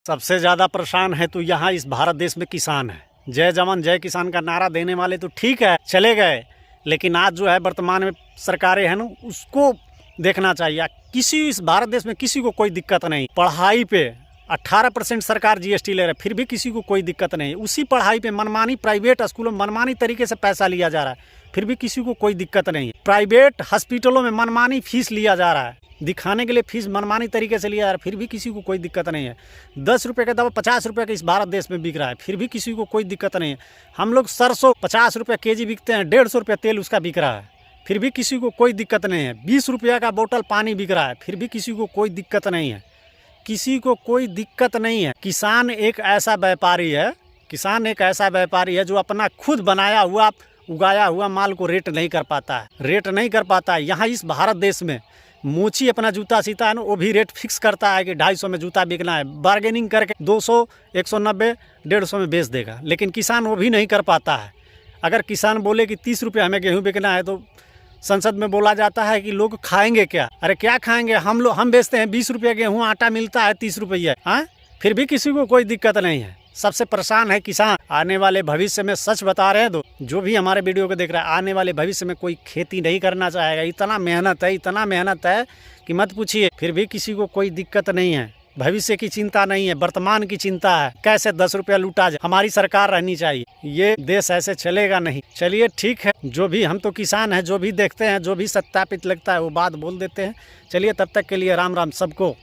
सबसे ज़्यादा परेशान है तो यहाँ इस भारत देश में किसान है। जय जवान जय किसान का नारा देने वाले तो ठीक है चले गए, लेकिन आज जो है वर्तमान में सरकारें हैं ना, उसको देखना चाहिए। किसी इस भारत देश में किसी को कोई दिक्कत नहीं। पढ़ाई पे 18% सरकार जीएसटी ले रहा है, फिर भी किसी को कोई दिक्कत नहीं। उसी पढ़ाई पे मनमानी प्राइवेट स्कूलों में मनमानी तरीके से पैसा लिया जा रहा है, फिर भी किसी को कोई दिक्कत नहीं है। प्राइवेट हॉस्पिटलों में मनमानी फीस लिया जा रहा है, दिखाने के लिए फीस मनमानी तरीके से लिया जा रहा है, फिर भी किसी को कोई दिक्कत नहीं है। 10 रुपये का दवा 50 रुपये का इस भारत देश में बिक रहा है, फिर भी किसी को कोई दिक्कत नहीं है। हम लोग सरसों 50 रुपये केजी बिकते हैं, 150 रुपये तेल उसका बिक रहा है, फिर भी किसी को कोई दिक्कत नहीं है। 20 रुपये का बोतल पानी बिक रहा है, फिर भी किसी को कोई दिक्कत नहीं है। किसी को कोई दिक्कत नहीं है। किसान एक ऐसा व्यापारी है, जो अपना खुद बनाया हुआ उगाया हुआ माल को रेट नहीं कर पाता है। यहाँ इस भारत देश में मोची अपना जूता सीता है ना, वो भी रेट फिक्स करता है कि 250 में जूता बिकना है, बार्गेनिंग करके 200, 190, 150 में बेच देगा। लेकिन किसान वो भी नहीं कर पाता है। अगर किसान बोले कि 30 रुपये हमें गेहूँ बिकना है, तो संसद में बोला जाता है कि लोग खाएंगे क्या? अरे क्या खाएंगे? हम बेचते हैं 20 रुपये गेहूँ, आटा मिलता है 30 रुपये। हाँ, फिर भी किसी को कोई दिक्कत नहीं है। सबसे परेशान है किसान। आने वाले भविष्य में सच बता रहे हैं, तो जो भी हमारे वीडियो को देख रहा है, आने वाले भविष्य में कोई खेती नहीं करना चाहेगा। इतना मेहनत है कि मत पूछिए, फिर भी किसी को कोई दिक्कत नहीं है। भविष्य की चिंता नहीं है, वर्तमान की चिंता है। कैसे 10 रुपया लूटा जाए, हमारी सरकार रहनी चाहिए। ये देश ऐसे चलेगा नहीं। चलिए ठीक है, जो भी हम तो किसान हैं, जो भी देखते हैं, जो भी सत्यापित लगता है वो बात बोल देते हैं। चलिए तब तक के लिए राम राम सबको।